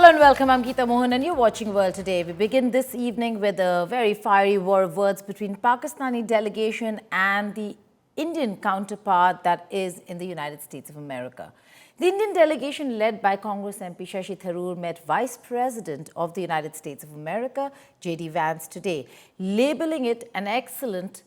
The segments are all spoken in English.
Hello and welcome. I'm Geeta, Mohan and you're watching World Today. We begin this evening with a very fiery war of words between Pakistani delegation and the Indian counterpart that is in the United States of America. The Indian delegation led by Congress MP Shashi Tharoor met Vice President of the United States of America, J.D. Vance today. Labeling it an excellent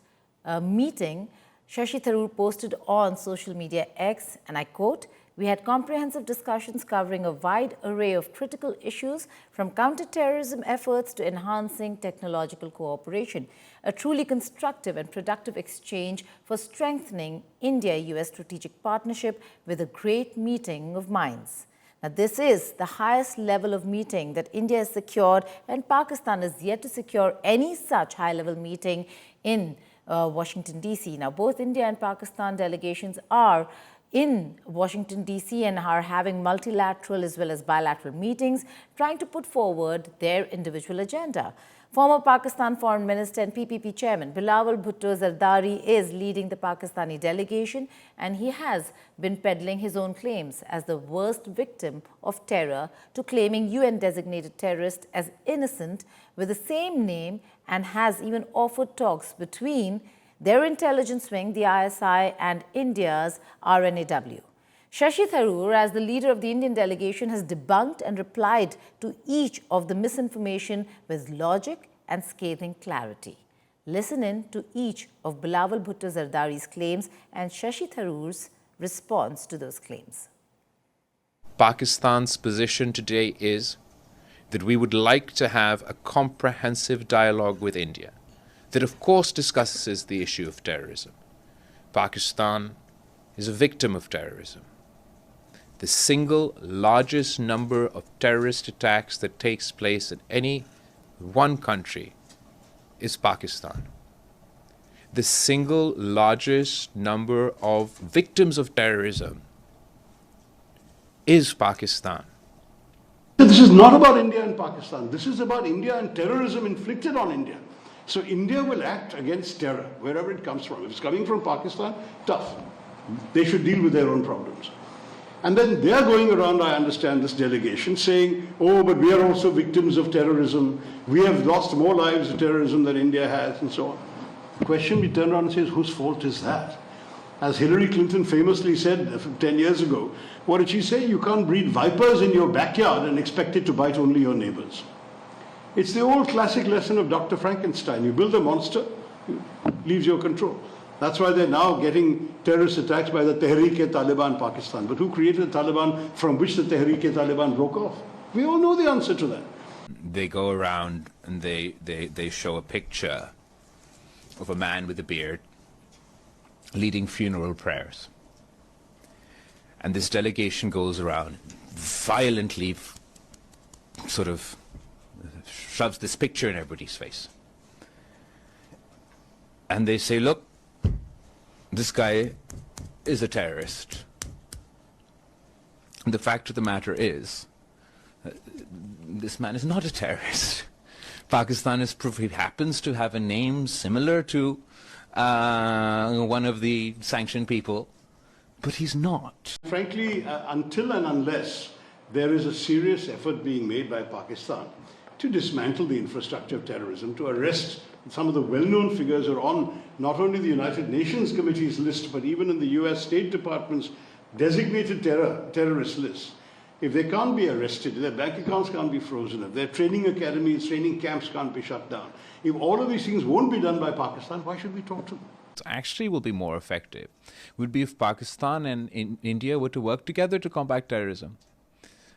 meeting, Shashi Tharoor posted on social media X, and I quote, "We had comprehensive discussions covering a wide array of critical issues, from counter-terrorism efforts to enhancing technological cooperation. A truly constructive and productive exchange for strengthening India-US strategic partnership with a great meeting of minds." Now, this is the highest level of meeting that India has secured, and Pakistan is yet to secure any such high-level meeting in Washington, D.C. Now, both India and Pakistan delegations are in Washington, D.C. and are having multilateral as well as bilateral meetings, trying to put forward their individual agenda. Former Pakistan Foreign Minister and PPP Chairman Bilawal Bhutto Zardari is leading the Pakistani delegation, and he has been peddling his own claims as the worst victim of terror to claiming UN-designated terrorists as innocent with the same name, and has even offered talks between their intelligence wing, the ISI, and India's R&AW. Shashi Tharoor, as the leader of the Indian delegation, has debunked and replied to each of the misinformation with logic and scathing clarity. Listen in to each of Bilawal Bhutto Zardari's claims and Shashi Tharoor's response to those claims. Pakistan's position today is that we would like to have a comprehensive dialogue with India that of course discusses the issue of terrorism. Pakistan is a victim of terrorism. The single largest number of terrorist attacks that takes place in any one country is Pakistan. The single largest number of victims of terrorism is Pakistan. This is not about India and Pakistan. This is about India and terrorism inflicted on India. So India will act against terror wherever it comes from. If it's coming from Pakistan, tough. They should deal with their own problems. And then they are going around, I understand, this delegation saying, oh, but we are also victims of terrorism. We have lost more lives of terrorism than India has, and so on. The question we turn around and say is, whose fault is that? As Hillary Clinton famously said 10 years ago, what did she say? You can't breed vipers in your backyard and expect it to bite only your neighbors. It's the old classic lesson of Dr. Frankenstein. You build a monster, it leaves your control. That's why they're now getting terrorist attacks by the Tehreek-e-Taliban Pakistan. But who created the Taliban from which the Tehreek-e-Taliban broke off? We all know the answer to that. They go around and they show a picture of a man with a beard leading funeral prayers. And this delegation goes around violently sort of shoves this picture in everybody's face. And they say, look, this guy is a terrorist. And the fact of the matter is, this man is not a terrorist. Pakistan is proof. He happens to have a name similar to one of the sanctioned people, but he's not. Frankly, until and unless there is a serious effort being made by Pakistan to dismantle the infrastructure of terrorism, to arrest some of the well-known figures who are on not only the United Nations Committee's list, but even in the US State Department's designated terrorist list. If they can't be arrested, if their bank accounts can't be frozen, if their training academies, training camps can't be shut down, if all of these things won't be done by Pakistan, why should we talk to them? Actually will be more effective would be if Pakistan and India were to work together to combat terrorism.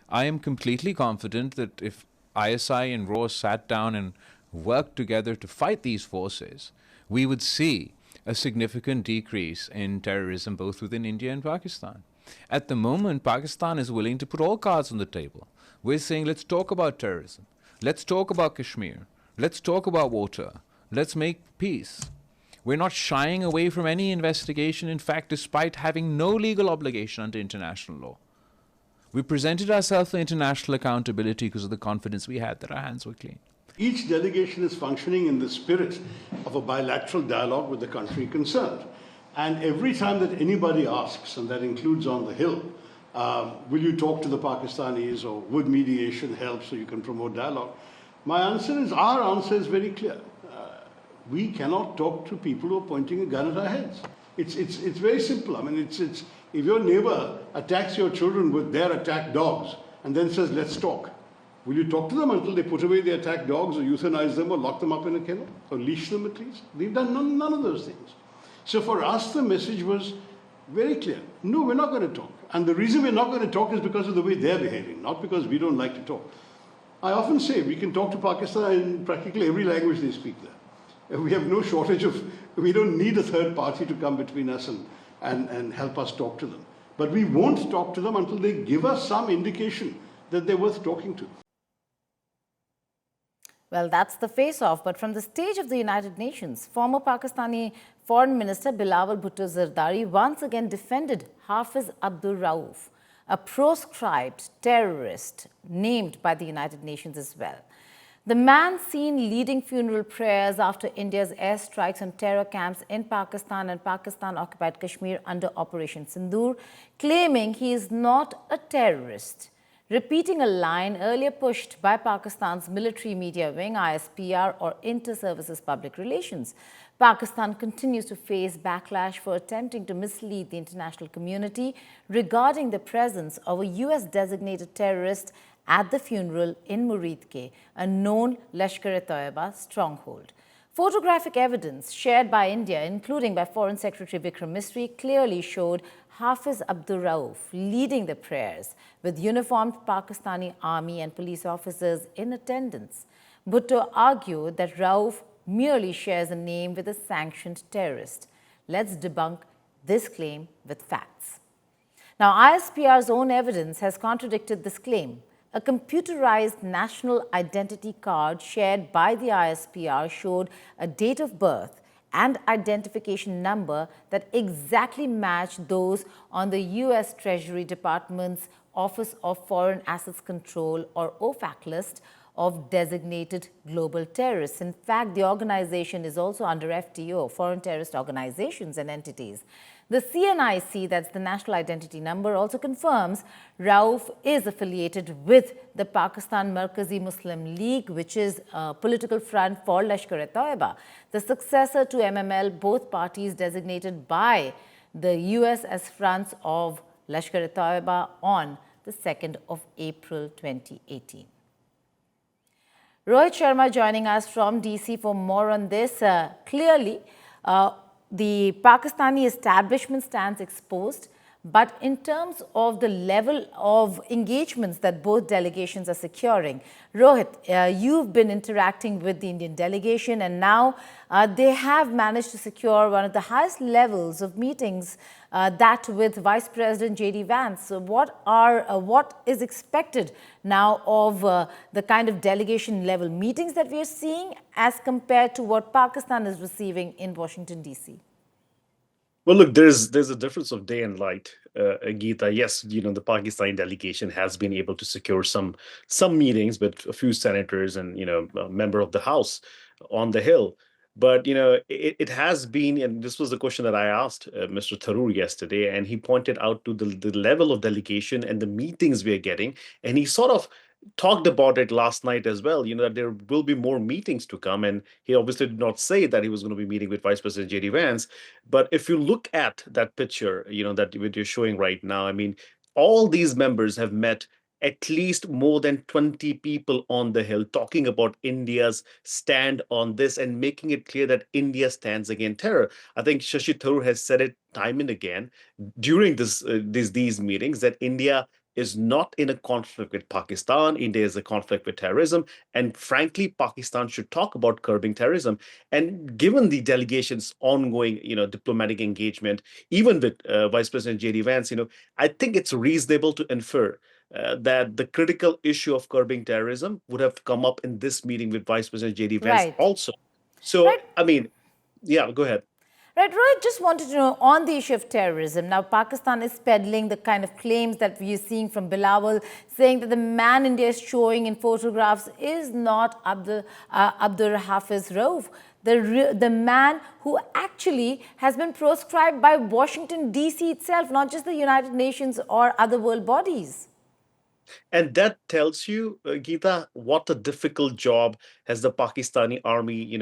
I am completely confident that if ISI and RAW sat down and worked together to fight these forces, we would see a significant decrease in terrorism both within India and Pakistan. At the moment, Pakistan is willing to put all cards on the table. We're saying, let's talk about terrorism. Let's talk about Kashmir. Let's talk about water. Let's make peace. We're not shying away from any investigation, in fact, despite having no legal obligation under international law. We presented ourselves for international accountability because of the confidence we had that our hands were clean. Each delegation is functioning in the spirit of a bilateral dialogue with the country concerned. And every time that anybody asks, and that includes on the Hill, Will you talk to the Pakistanis, or would mediation help so you can promote dialogue? Our answer is very clear. We cannot talk to people who are pointing a gun at our heads. It's very simple. I mean, if your neighbor attacks your children with their attacked dogs and then says, let's talk, will you talk to them until they put away the attacked dogs, or euthanize them, or lock them up in a kennel, or leash them at least? We've done none of those things. So for us, the message was very clear. No, we're not going to talk. And the reason we're not going to talk is because of the way they're behaving, not because we don't like to talk. I often say we can talk to Pakistan in practically every language they speak there. We have no shortage of, we don't need a third party to come between us and help us talk to them. But we won't talk to them until they give us some indication that they're worth talking to. Well, that's the face-off. But from the stage of the United Nations, former Pakistani Foreign Minister Bilawal Bhutto Zardari once again defended Hafiz Abdul Rauf, a proscribed terrorist named by the United Nations as well. The man seen leading funeral prayers after India's airstrikes on terror camps in Pakistan and Pakistan-occupied Kashmir under Operation Sindoor, claiming he is not a terrorist, repeating a line earlier pushed by Pakistan's military media wing, ISPR, or Inter-Services Public Relations. Pakistan continues to face backlash for attempting to mislead the international community regarding the presence of a US-designated terrorist at the funeral in Muridke, a known Lashkar-e-Toiba stronghold. Photographic evidence shared by India, including by Foreign Secretary Vikram Misri, clearly showed Hafiz Abdul Rauf leading the prayers with uniformed Pakistani army and police officers in attendance. Bhutto argued that Rauf merely shares a name with a sanctioned terrorist. Let's debunk this claim with facts. Now, ISPR's own evidence has contradicted this claim. A computerized national identity card shared by the ISPR showed a date of birth and identification number that exactly matched those on the US Treasury Department's Office of Foreign Assets Control, or OFAC, list of designated global terrorists. In fact, the organization is also under FTO, Foreign Terrorist Organizations and Entities. The CNIC, that's the National Identity Number, also confirms Rauf is affiliated with the Pakistan Markazi Muslim League, which is a political front for Lashkar-e-Toiba, the successor to MML, both parties designated by the US as fronts of Lashkar-e-Toiba on the 2nd of April 2018. Rohit Sharma joining us from DC for more on this. Clearly, the Pakistani establishment stands exposed, but in terms of the level of engagements that both delegations are securing, Rohit, you've been interacting with the Indian delegation, and now they have managed to secure one of the highest levels of meetings, that with Vice President J.D. Vance. So what is expected now of the kind of delegation level meetings that we are seeing as compared to what Pakistan is receiving in Washington, D.C.? Well, look, there's a difference of day and light, Geeta. Yes, the Pakistani delegation has been able to secure some meetings with a few senators and a member of the House on the Hill. But it has been, and this was the question that I asked Mr. Tharoor yesterday, and he pointed out to the level of delegation and the meetings we are getting, and he sort of talked about it last night as well, that there will be more meetings to come. And he obviously did not say that he was going to be meeting with Vice President J.D. Vance. But if you look at that picture, that you're showing right now, I mean, all these members have met at least more than 20 people on the Hill talking about India's stand on this and making it clear that India stands against terror. I think Shashi Tharoor has said it time and again during these meetings that India is not in a conflict with Pakistan. India is a conflict with terrorism. And frankly, Pakistan should talk about curbing terrorism. And given the delegation's ongoing, diplomatic engagement, even with Vice President J.D. Vance, I think it's reasonable to infer that the critical issue of curbing terrorism would have come up in this meeting with Vice President J.D. Vance also. So, Right. I mean, yeah, go ahead. Right, Rohit, just wanted to know on the issue of terrorism. Now, Pakistan is peddling the kind of claims that we are seeing from Bilawal, saying that the man India is showing in photographs is not Abdul Hafiz Rauf. the man who actually has been proscribed by Washington, D.C. itself, not just the United Nations or other world bodies. And that tells you, Geeta, what a difficult job has the Pakistani army,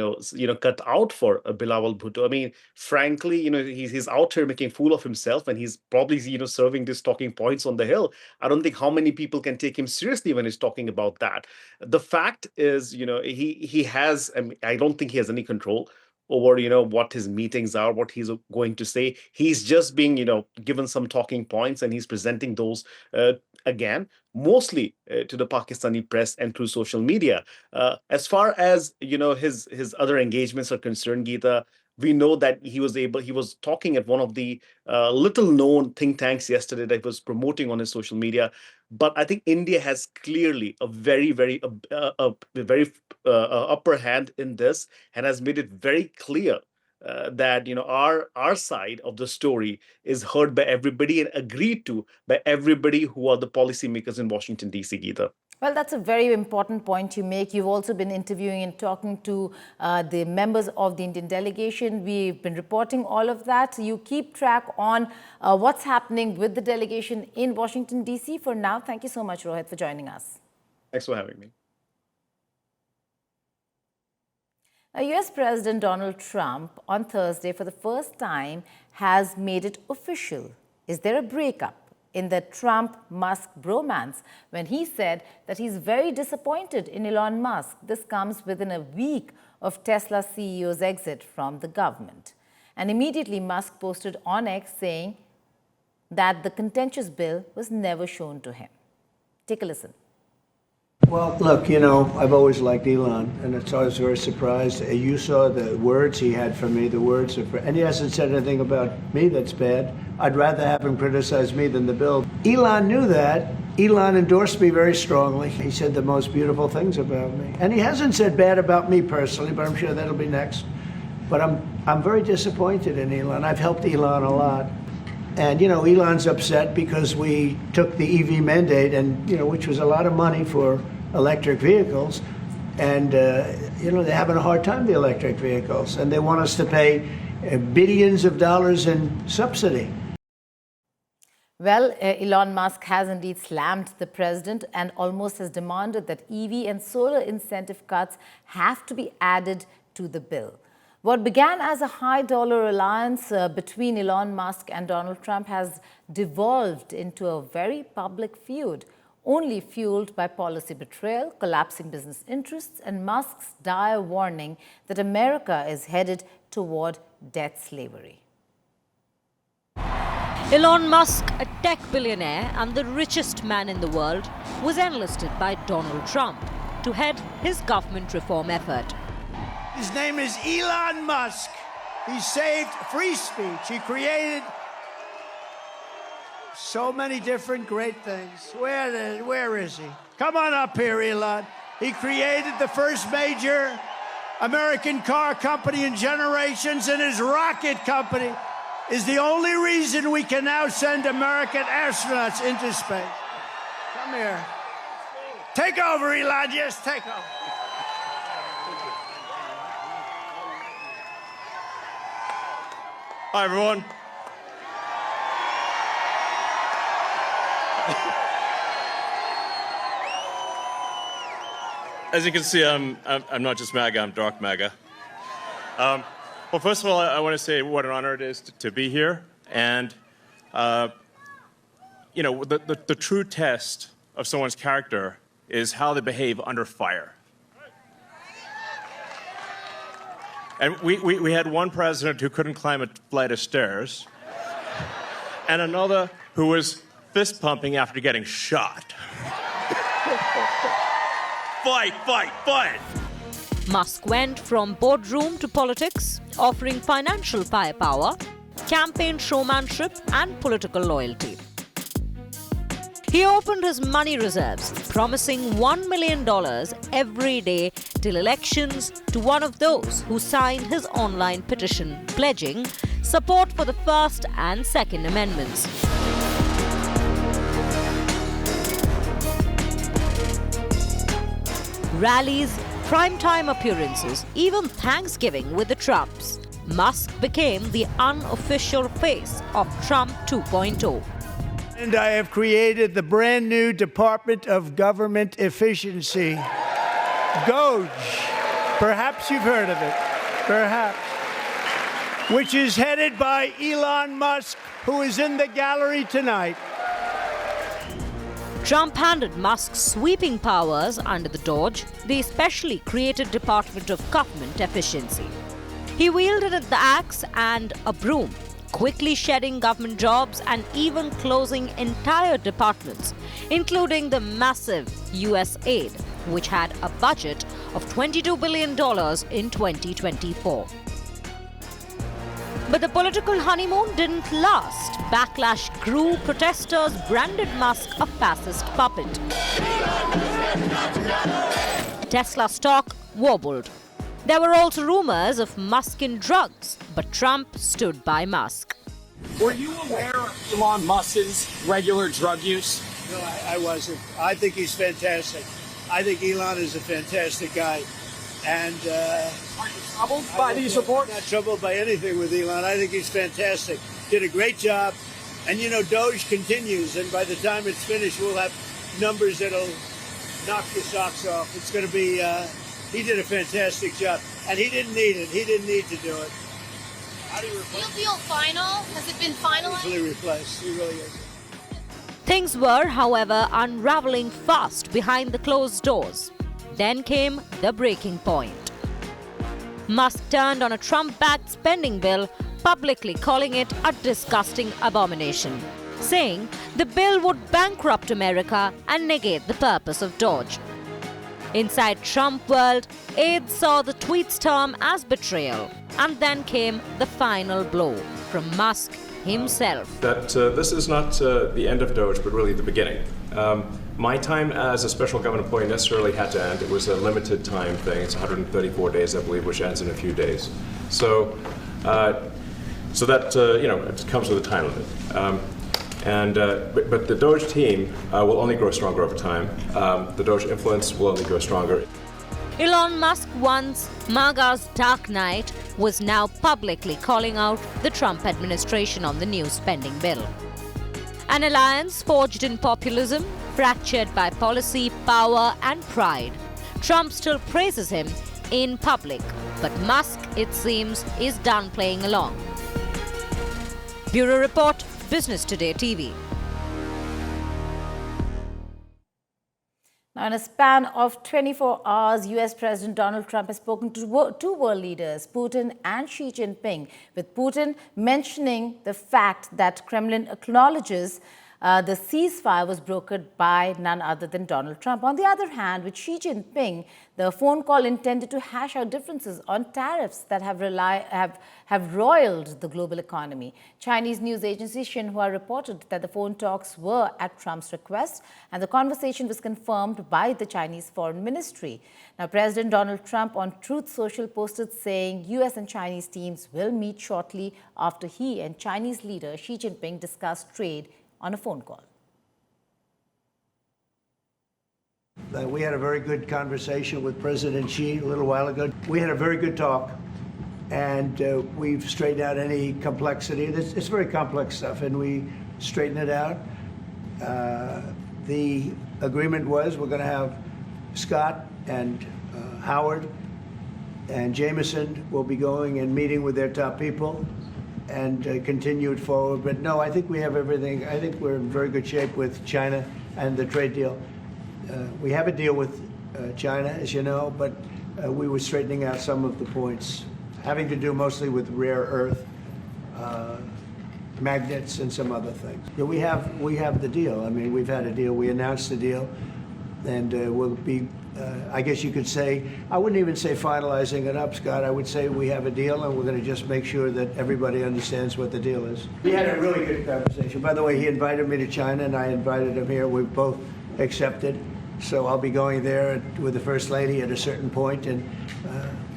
cut out for Bilawal Bhutto. I mean, frankly, he's out here making fool of himself, and he's probably, serving these talking points on the Hill. I don't think how many people can take him seriously when he's talking about that. The fact is, he has. I mean, I don't think he has any control over what his meetings are, what he's going to say. He's just being given some talking points, and he's presenting those again, mostly to the Pakistani press and through social media. As far as his other engagements are concerned, Geeta, we know that he was talking at one of the little known think tanks yesterday that he was promoting on his social media. But I think India has clearly a very upper hand in this, and has made it very clear that our side of the story is heard by everybody and agreed to by everybody who are the policymakers in Washington, D.C., Geeta. Well, that's a very important point you make. You've also been interviewing and talking to the members of the Indian delegation. We've been reporting all of that. You keep track on what's happening with the delegation in Washington, D.C. For now, thank you so much, Rohit, for joining us. Thanks for having me. Now, US President Donald Trump on Thursday, for the first time, has made it official. Is there a breakup in the Trump-Musk bromance when he said that he's very disappointed in Elon Musk? This comes within a week of Tesla CEO's exit from the government. And immediately Musk posted on X saying that the contentious bill was never shown to him. Take a listen. Well, look, I've always liked Elon, and it's always very surprised. You saw the words he had for me, and he hasn't said anything about me that's bad. I'd rather have him criticize me than the bill. Elon knew that. Elon endorsed me very strongly. He said the most beautiful things about me. And he hasn't said bad about me personally, but I'm sure that'll be next. But I'm very disappointed in Elon. I've helped Elon a lot. And, Elon's upset because we took the EV mandate, and, which was a lot of money for electric vehicles. And, they're having a hard time, the electric vehicles. And they want us to pay billions of dollars in subsidy. Well, Elon Musk has indeed slammed the president and almost has demanded that EV and solar incentive cuts have to be added to the bill. What began as a high-dollar alliance between Elon Musk and Donald Trump has devolved into a very public feud, only fueled by policy betrayal, collapsing business interests, and Musk's dire warning that America is headed toward debt slavery. Elon Musk, a tech billionaire and the richest man in the world, was enlisted by Donald Trump to head his government reform effort. His name is Elon Musk. He saved free speech. He created so many different great things. Where is he? Come on up here, Elon. He created the first major American car company in generations, and his rocket company is the only reason we can now send American astronauts into space. Come here. Take over, Elon. Yes, take over. Hi, everyone. As you can see, I'm not just MAGA, I'm dark MAGA. Well, first of all, I want to say what an honor it is to be here. And, the true test of someone's character is how they behave under fire. And we had one president who couldn't climb a flight of stairs, and another who was fist pumping after getting shot. Fight, fight, fight! Musk went from boardroom to politics, offering financial firepower, campaign showmanship, and political loyalty. He opened his money reserves, promising $1 million every day till elections to one of those who signed his online petition pledging support for the First and Second Amendments. Rallies, primetime appearances, even Thanksgiving with the Trumps, Musk became the unofficial face of Trump 2.0. And I have created the brand new Department of Government Efficiency, DOGE. Perhaps you've heard of it, perhaps. Which is headed by Elon Musk, who is in the gallery tonight. Trump handed Musk sweeping powers under the DOGE, the specially created Department of Government Efficiency. He wielded the axe and a broom, quickly shedding government jobs and even closing entire departments, including the massive US aid, which had a budget of $22 billion in 2024. But the political honeymoon didn't last. Backlash grew. Protesters branded Musk a fascist puppet. Tesla stock wobbled. There were also rumors of Musk in drugs, but Trump stood by Musk. Were you aware of Elon Musk's regular drug use? No, I wasn't. I think he's fantastic. I think Elon is a fantastic guy. And Are you troubled by these reports? I'm not troubled by anything with Elon. I think he's fantastic. Did a great job. And, you know, DOGE continues. And by the time it's finished, we'll have numbers that'll knock your socks off. It's going to be, he did a fantastic job. And he didn't need it. He didn't need to do it. How do you replace it? Do you feel final? Has it been finalized? Easily replaced. He really is. Things were, however, unraveling fast behind the closed doors. Then came the breaking point. Musk turned on a Trump-backed spending bill, publicly calling it a disgusting abomination, saying the bill would bankrupt America and negate the purpose of DOGE. Inside Trump world, aides saw the tweet's term as betrayal, and then came the final blow from Musk himself. That this is not the end of DOGE, but really the beginning. My time as a special government employee necessarily had to end. It was a limited time thing. It's 134 days, I believe, which ends in a few days. So that you know, it comes with a time limit. But the DOGE team will only grow stronger over time. The DOGE influence will only grow stronger. Elon Musk, once MAGA's Dark Knight, was now publicly calling out the Trump administration on the new spending bill. An alliance forged in populism, fractured by policy, power, and pride. Trump still praises him in public, but Musk, it seems, is done playing along. Bureau Report, Business Today TV. Now, in a span of 24 hours, US President Donald Trump has spoken to two world leaders, Putin and Xi Jinping, with Putin mentioning the fact that Kremlin acknowledges the ceasefire was brokered by none other than Donald Trump. On the other hand, with Xi Jinping, the phone call intended to hash out differences on tariffs that have roiled the global economy. Chinese news agency Xinhua reported that the phone talks were at Trump's request, and the conversation was confirmed by the Chinese Foreign Ministry. Now, President Donald Trump on Truth Social posted saying US and Chinese teams will meet shortly after he and Chinese leader Xi Jinping discussed trade on a phone call. We had a very good conversation with President Xi a little while ago. We had a very good talk, and we've straightened out any complexity. It's very complex stuff, and we straightened it out. The agreement was we're going to have Scott and Howard and Jameson will be going and meeting with their top people and continue it forward. But no, I think we have everything. I think we're in very good shape with China and the trade deal. We have a deal with China, as you know, but we were straightening out some of the points, having to do mostly with rare earth, magnets, and some other things. Yeah, we have the deal. I mean, we've had a deal. We announced the deal, and we'll be, I guess you could say, I wouldn't even say finalizing it up, Scott. I would say we have a deal, and we're going to just make sure that everybody understands what the deal is. We had a really good conversation. By the way, he invited me to China, and I invited him here. We've both accepted. So I'll be going there with the First Lady at a certain point, and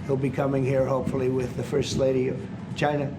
he'll be coming here, hopefully, with the First Lady of China.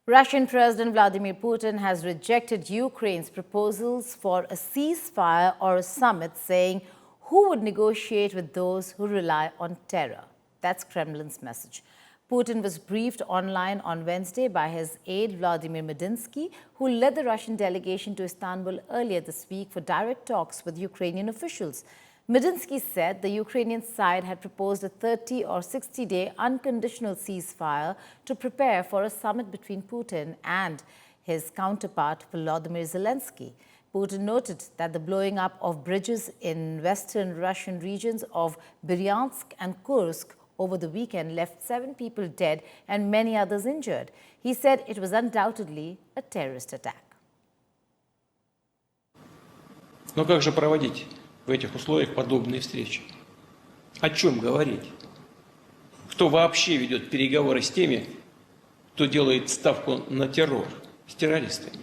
Russian President Vladimir Putin has rejected Ukraine's proposals for a ceasefire or a summit, saying Who would negotiate with those who rely on terror? That's Kremlin's message. Putin was briefed online on Wednesday by his aide Vladimir Medinsky, who led the Russian delegation to Istanbul earlier this week for direct talks with Ukrainian officials. Medinsky said the Ukrainian side had proposed a 30 or 60-day unconditional ceasefire to prepare for a summit between Putin and his counterpart Volodymyr Zelensky. Putin noted that the blowing up of bridges in western Russian regions of Bryansk and Kursk over the weekend left 7 people dead and many others injured. He said it was undoubtedly a terrorist attack. Но как же проводить в этих условиях подобные встречи? О чем говорить? Кто вообще ведет переговоры с теми, кто делает ставку на террор, с террористами?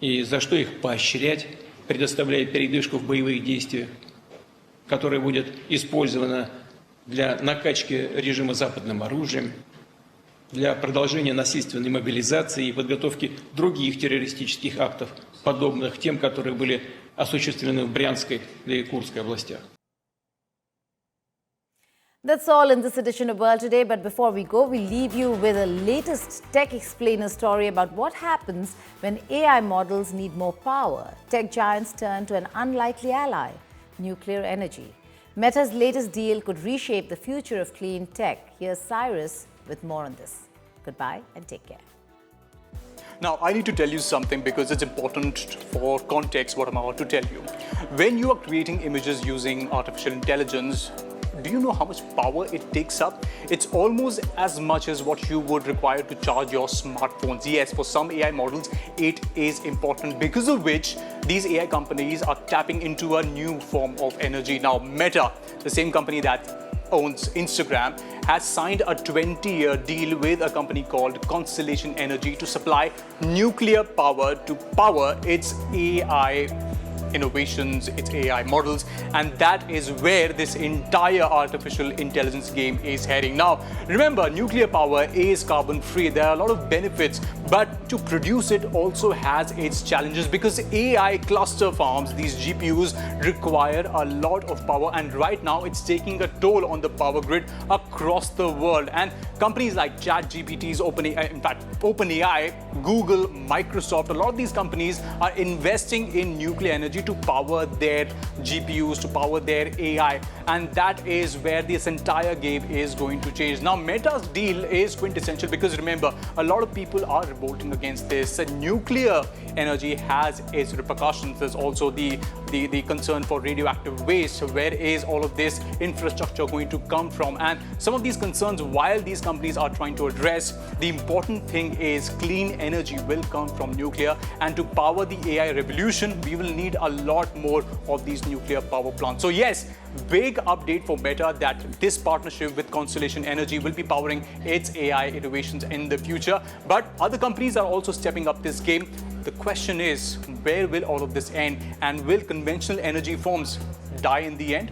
И за что их поощрять, предоставляя передышку в боевых действиях, которая будет использована для накачки режима западным оружием, для продолжения насильственной мобилизации и подготовки других террористических актов, подобных тем, которые были осуществлены в Брянской и Курской областях. That's all in this edition of World Today. But before we go, we leave you with a latest Tech Explainer story about what happens when AI models need more power. Tech giants turn to an unlikely ally, nuclear energy. Meta's latest deal could reshape the future of clean tech. Here's Cyrus with more on this. Goodbye and take care. Now, I need to tell you something because it's important for context what I'm about to tell you. When you are creating images using artificial intelligence, do you know how much power it takes up? It's almost as much as what you would require to charge your smartphones. Yes, for some AI models, it is important, because of which these AI companies are tapping into a new form of energy. Now, Meta, the same company that owns Instagram, has signed a 20-year deal with a company called Constellation Energy to supply nuclear power to power its AI innovations, its AI models, and that is where this entire artificial intelligence game is heading. Now, remember, nuclear power is carbon free. There are a lot of benefits, but to produce it also has its challenges, because AI cluster farms, these GPUs, require a lot of power, and right now it's taking a toll on the power grid across the world. And companies like ChatGPT's OpenAI, Google, Microsoft, a lot of these companies are investing in nuclear energy to power their GPUs, to power their AI, and that is where this entire game is going to change. Now, Meta's deal is quintessential because, remember, a lot of people are revolting against this. Nuclear energy has its repercussions. There's also the concern for radioactive waste. Where is all of this infrastructure going to come from? And some of these concerns, while these companies are trying to address, the important thing is clean energy will come from nuclear, and to power the AI revolution, we will need a lot more of these nuclear power plants. So yes, big update for Meta that this partnership with Constellation Energy will be powering its AI innovations in the future. But other companies are also stepping up this game. The question is, where will all of this end, and will conventional energy forms die in the end?